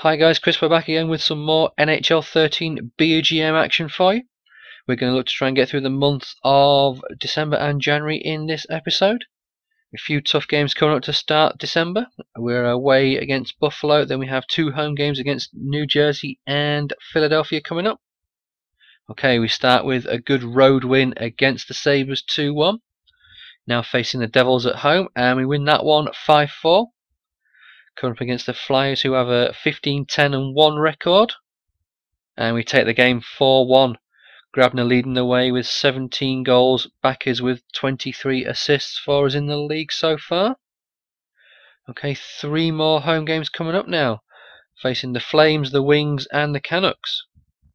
Hi guys, Chris, we're back again with some more NHL 13 BGM action for you. We're going to look to try and get through the month of December and January in this episode. A few tough games coming up to start December. We're away against Buffalo, then we have two home games against New Jersey and Philadelphia coming up. Okay, we start with a good road win against the Sabres 2-1. Now facing the Devils at home, and we win that one 5-4. Coming up against the Flyers, who have a 15-10-1 record. And we take the game 4-1. Grabner leading the way with 17 goals, Backers with 23 assists for us in the league so far. Okay, three more home games coming up now, facing the Flames, the Wings and the Canucks.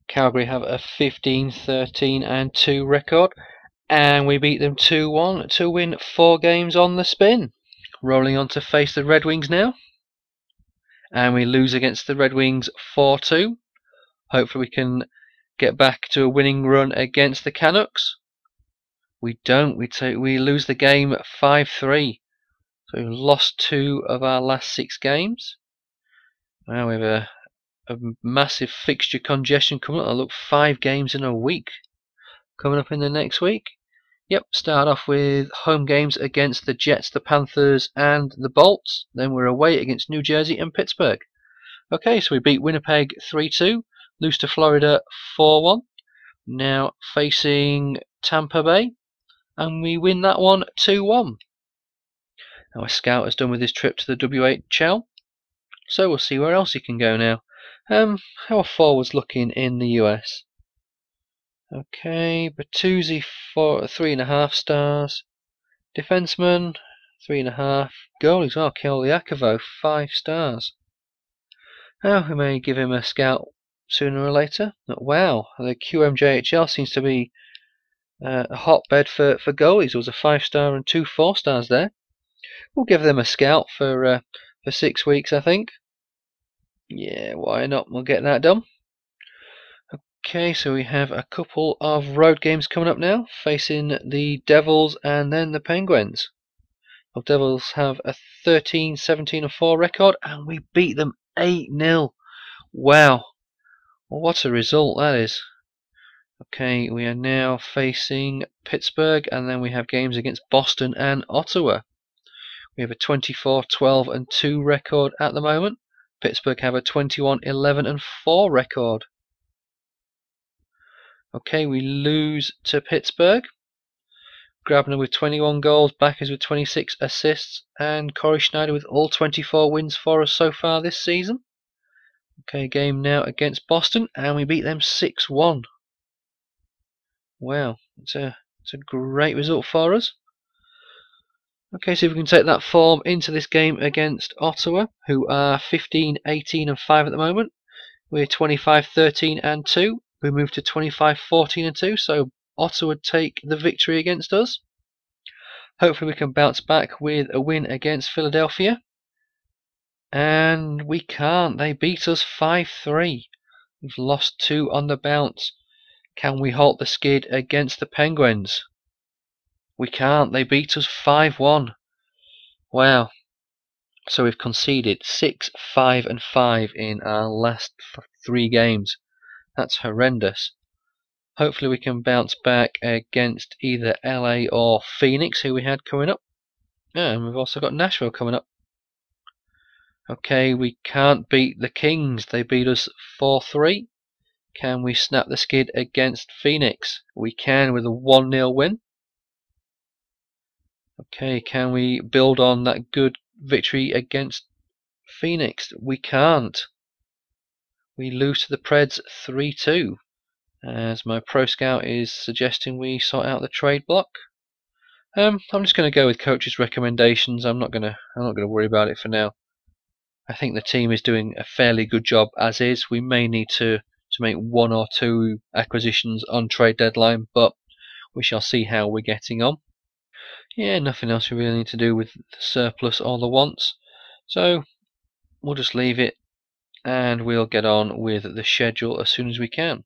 Calgary have a 15-13-2 record, and we beat them 2-1 to win 4 games on the spin. Rolling on to face the Red Wings now, and we lose against the Red Wings 4-2. Hopefully we can get back to a winning run against the Canucks. We don't. We lose the game 5-3. So we've lost 2 of our last 6 games. Now we have a massive fixture congestion coming up. I look 5 games in a week coming up in the next week. Yep, start off with home games against the Jets, the Panthers and the Bolts. Then we're away against New Jersey and Pittsburgh. Okay, so we beat Winnipeg 3-2. Lose to Florida 4-1. Now facing Tampa Bay, and we win that one 2-1. Now a scout has done with his trip to the WHL, so we'll see where else he can go now. How are forwards looking in the US? Okay, Bertuzzi for 3.5 stars. Defenseman 3.5. Goalies, Koliakovo 5 stars. Now we may give him a scout sooner or later. Wow, the QMJHL seems to be a hotbed for goalies. There was a 5-star and 2 4-stars there. We'll give them a scout for 6 weeks, I think. Yeah, why not? We'll get that done. Okay, so we have a couple of road games coming up now, facing the Devils and then the Penguins. The Devils have a 13-17-4 record, and we beat them 8-0. Wow. What a result that is. Okay, we are now facing Pittsburgh, and then we have games against Boston and Ottawa. We have a 24-12-2 record at the moment. Pittsburgh have a 21-11-4 record. Okay, we lose to Pittsburgh. Grabner with 21 goals, Backers with 26 assists, and Corey Schneider with all 24 wins for us so far this season. Okay, game now against Boston, and we beat them 6-1. Wow, it's a great result for us. Okay, so if we can take that form into this game against Ottawa, who are 15-18-5 at the moment. We're 25-13-2. We move to 25-14-2, so Ottawa take the victory against us. Hopefully we can bounce back with a win against Philadelphia. And we can't. They beat us 5-3. We've lost 2 on the bounce. Can we halt the skid against the Penguins? We can't. They beat us 5-1. Wow. So we've conceded 6, 5 and 5 in our last 3 games. That's horrendous. Hopefully we can bounce back against either LA or Phoenix, who we had coming up. And we've also got Nashville coming up. Okay, we can't beat the Kings. They beat us 4-3. Can we snap the skid against Phoenix? We can with a 1-0 win. Okay, can we build on that good victory against Phoenix? We can't. We lose to the Preds 3-2. As my pro scout is suggesting we sort out the trade block. I'm just going to go with coach's recommendations. I'm not going to worry about it for now. I think the team is doing a fairly good job as is. We may need to make 1 or 2 acquisitions on trade deadline, but we shall see how we're getting on. Yeah, nothing else we really need to do with the surplus or the wants, so we'll just leave it and we'll get on with the schedule as soon as we can.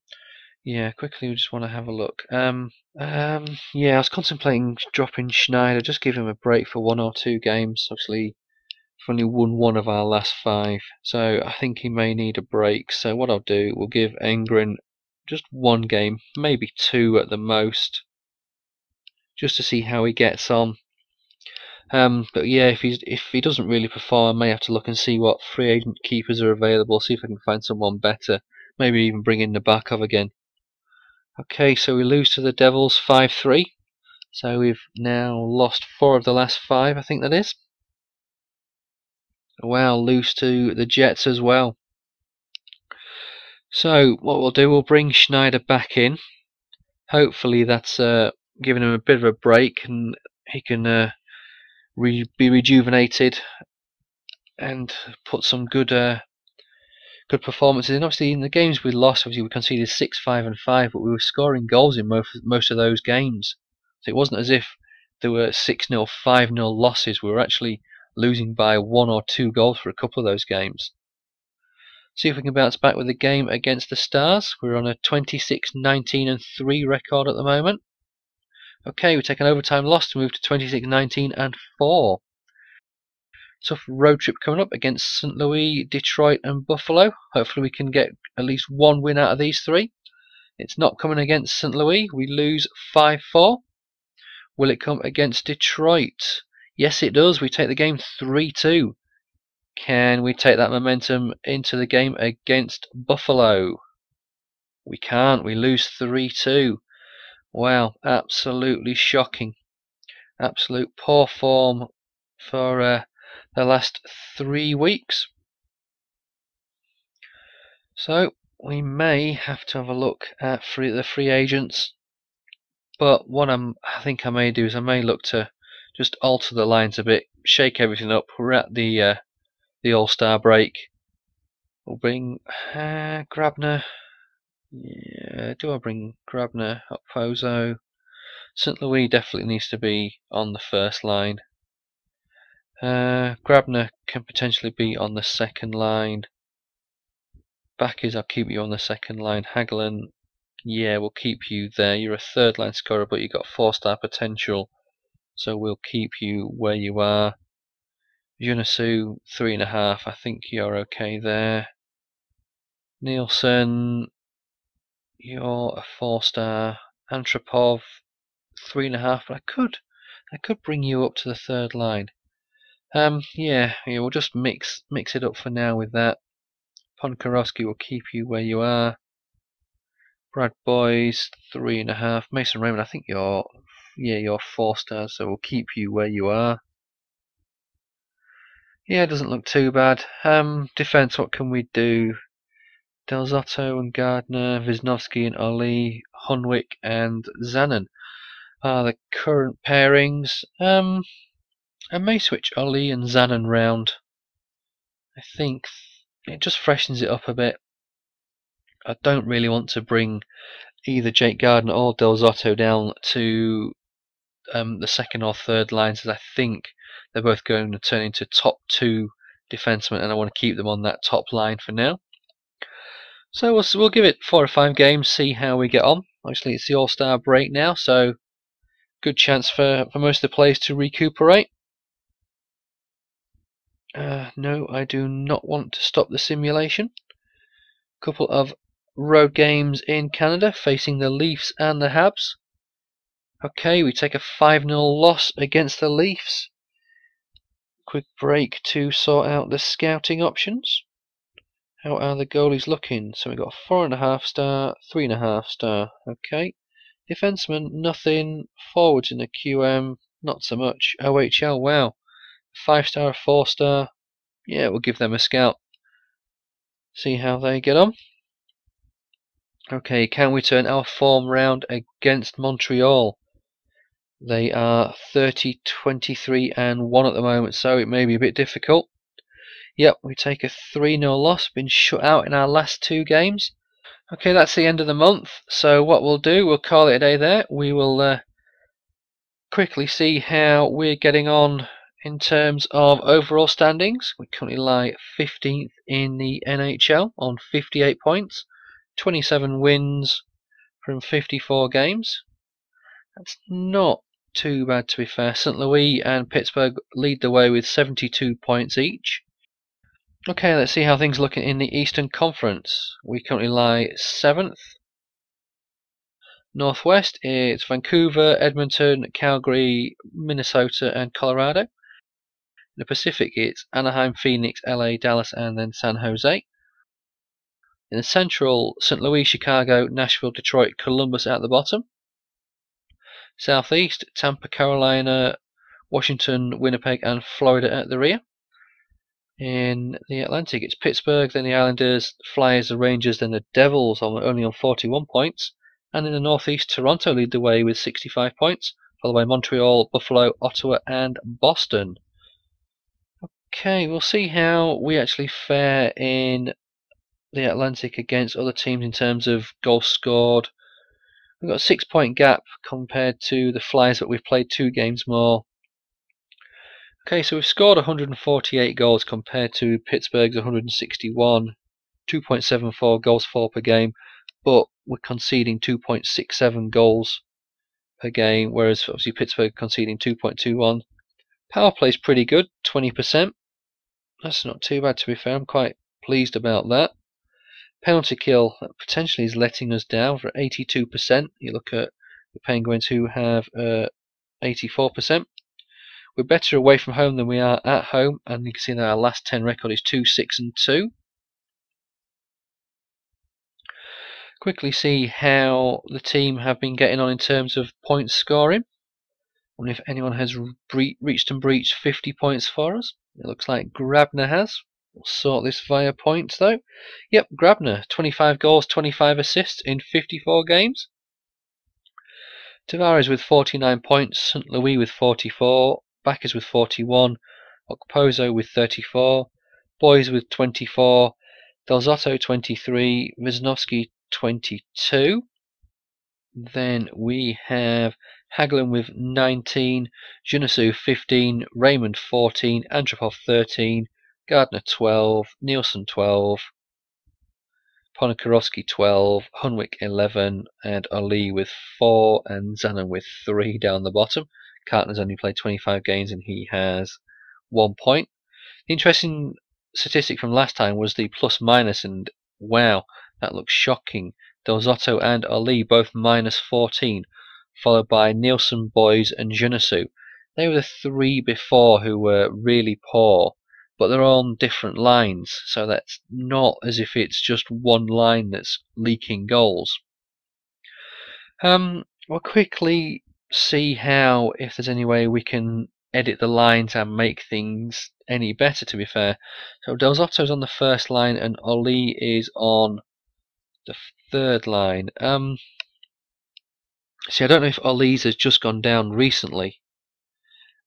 Yeah, quickly we just want to have a look. Yeah, I was contemplating dropping Schneider, just give him a break for 1 or 2 games. Obviously We've only won one of our last 5, so I think he may need a break. So what I'll do, we'll give Engren just 1 game, maybe 2 at the most, just to see how he gets on. But yeah, if he doesn't really perform, I may have to look and see what free agent keepers are available, see if I can find someone better, maybe even bring in Nabokov again. Okay, so we lose to the Devils 5-3. So we've now lost 4 of the last 5, I think that is. Wow, lose to the Jets as well. So what we'll do, we'll bring Schneider back in. Hopefully that's giving him a bit of a break and he can be rejuvenated and put some good performances in. Obviously, in the games we lost, obviously we conceded 6, 5, and 5, but we were scoring goals in most of those games. So it wasn't as if there were 6-0, 5-0 losses. We were actually losing by 1 or 2 goals for a couple of those games. See if we can bounce back with the game against the Stars. We're on a 26, 19, and 3 record at the moment. Okay, we take an overtime loss to move to 26, 19, and 4. Tough road trip coming up against St. Louis, Detroit, and Buffalo. Hopefully we can get at least 1 win out of these 3. It's not coming against St. Louis. We lose 5-4. Will it come against Detroit? Yes, it does. We take the game 3-2. Can we take that momentum into the game against Buffalo? We can't. We lose 3-2. Wow, absolutely shocking. Absolute poor form for the last 3 weeks. So we may have to have a look at the free agents. But what I think I may do is I may look to just alter the lines a bit, shake everything up. We're at the All-Star break. We'll bring Grabner. Yeah, do I bring Grabner, Okposo? St. Louis definitely needs to be on the first line. Grabner can potentially be on the second line. Backes, I'll keep you on the second line. Hagelin, yeah, we'll keep you there. You're a third line scorer, but you've got 4-star potential, so we'll keep you where you are. Junasu, 3.5. I think you're okay there. Nielsen, you're a 4-star. Antropov, 3.5. But I could bring you up to the third line. Yeah, we'll just mix it up for now with that. Ponkarowski will keep you where you are. Brad Boys, 3.5. Mason Raymond, I think you're 4 stars, so we'll keep you where you are. Yeah, it doesn't look too bad. Defense, what can we do? Del Zotto and Gardner, Wisnowski and Oli, Hunwick and Zanon are the current pairings. I may switch Oli and Zanon round. I think it just freshens it up a bit. I don't really want to bring either Jake Gardner or Del Zotto down to the second or third lines, as I think they're both going to turn into top 2 defensemen, and I want to keep them on that top line for now. So we'll give it 4 or 5 games, see how we get on. Obviously, it's the All-Star break now, so good chance for most of the players to recuperate. No, I do not want to stop the simulation. Couple of road games in Canada, facing the Leafs and the Habs. Okay, we take a 5-0 loss against the Leafs. Quick break to sort out the scouting options. How are the goalies looking? So we've got 4.5 star, 3.5 star. Okay. Defenseman, nothing. Forwards in the QM, not so much. OHL, wow. 5-star, 4-star. Yeah, we'll give them a scout. See how they get on. Okay, can we turn our form round against Montreal? They are 30, 23, and 1 at the moment, so it may be a bit difficult. Yep, we take a 3-0 loss, been shut out in our last 2 games. Okay, that's the end of the month, so what we'll do, we'll call it a day there. We will quickly see how we're getting on in terms of overall standings. We currently lie 15th in the NHL on 58 points, 27 wins from 54 games. That's not too bad to be fair. St. Louis and Pittsburgh lead the way with 72 points each. Okay, let's see how things look in the Eastern Conference. We currently lie 7th. Northwest, it's Vancouver, Edmonton, Calgary, Minnesota, and Colorado. In the Pacific, it's Anaheim, Phoenix, LA, Dallas, and then San Jose. In the Central, St. Louis, Chicago, Nashville, Detroit, Columbus at the bottom. Southeast, Tampa, Carolina, Washington, Winnipeg, and Florida at the rear. In the Atlantic, it's Pittsburgh, then the Islanders, Flyers, the Rangers, then the Devils, only on 41 points. And in the Northeast, Toronto lead the way with 65 points, followed by Montreal, Buffalo, Ottawa, and Boston. Okay, we'll see how we actually fare in the Atlantic against other teams in terms of goals scored. We've got a 6-point gap compared to the Flyers, but we've played 2 games more. Okay, so we've scored 148 goals compared to Pittsburgh's 161, 2.74 goals for per game, but we're conceding 2.67 goals per game, whereas obviously Pittsburgh conceding 2.21. Power play is pretty good, 20%. That's not too bad to be fair, I'm quite pleased about that. Penalty kill potentially is letting us down for 82%. You look at the Penguins who have 84%. We're better away from home than we are at home, and you can see that our last 10 record is 2-6-2. Quickly see how the team have been getting on in terms of points scoring. I wonder if anyone has reached and breached 50 points for us. It looks like Grabner has. We'll sort this via points though. Yep, Grabner, 25 goals, 25 assists in 54 games. Tavares with 49 points, St. Louis with 44, Backers with 41, Okposo with 34, Boys with 24, Del Zotto 23, Wisnowski 22. Then we have Hagelin with 19, Junesu 15, Raymond 14, Antropov 13, Gardner 12, Nielsen 12, Ponikarovsky 12, Hunwick 11, and Ali with 4, and Zanon with 3 down the bottom. Cartner's only played 25 games and he has 1 point. The interesting statistic from last time was the plus minus, and wow, that looks shocking. Del Zotto and Ali both minus 14, followed by Nielsen, Boys, and Junesu. They were the 3 before who were really poor, but they're on different lines, so that's not as if it's just one line that's leaking goals. We'll quickly see how, if there's any way we can edit the lines and make things any better, to be fair. So Del Zotto's on the first line and Ali is on the third line. See, I don't know if Ali's has just gone down recently.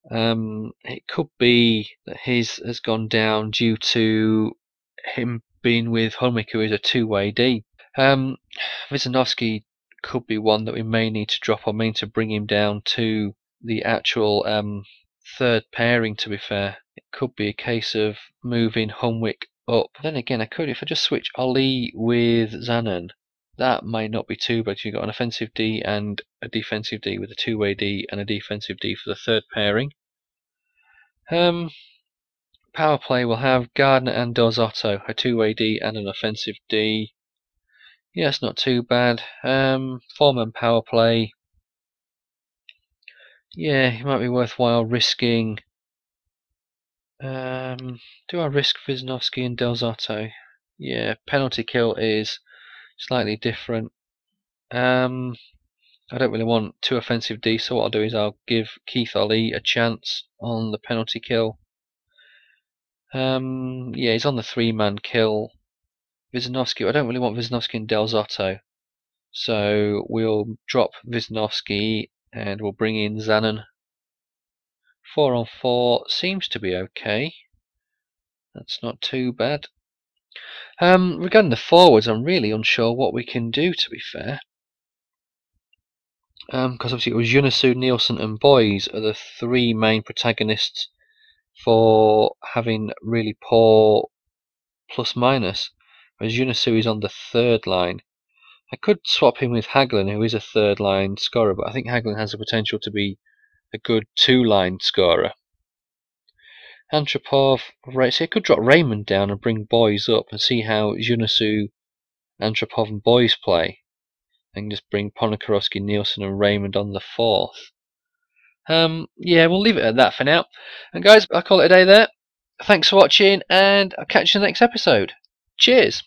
It could be that his has gone down due to him being with Hunwick, who is a 2-way D. Wisnowski could be one that we may need to drop, or may need to bring him down to the actual third pairing, to be fair. It could be a case of moving Hunwick up. Then again, I could, if I just switch Ali with Zanon, that might not be too bad. You've got an offensive D and a defensive D with a 2-way D and a defensive D for the third pairing. Power play will have Gardner and Del Zotto, a 2-way D and an offensive D. Yeah, it's not too bad. Four-man power play. Yeah, it might be worthwhile risking. Do I risk Wisnowski and Del Zotto? Yeah, penalty kill is slightly different. I don't really want 2 offensive D, so what I'll do is I'll give Keith Ali a chance on the penalty kill. Yeah, he's on the 3-man kill. Wisnowski, I don't really want Wisnowski and Del Zotto, so we'll drop Wisnowski and we'll bring in Zanon. 4-on-4 seems to be okay. That's not too bad. Regarding the forwards, I'm really unsure what we can do, to be fair. Because obviously it was Junesu, Nielsen and Boys are the 3 main protagonists for having really poor plus minus, whereas Junesu is on the third line. I could swap him with Hagelin, who is a third line scorer, but I think Hagelin has the potential to be a good two-line scorer. Antropov, right, so I could drop Raymond down and bring Boys up and see how Junosu, Antropov and Boys play. And just bring Ponikarovsky, Nielsen and Raymond on the fourth. Yeah, we'll leave it at that for now. And guys, I'll call it a day there. Thanks for watching, and I'll catch you in the next episode. Cheers!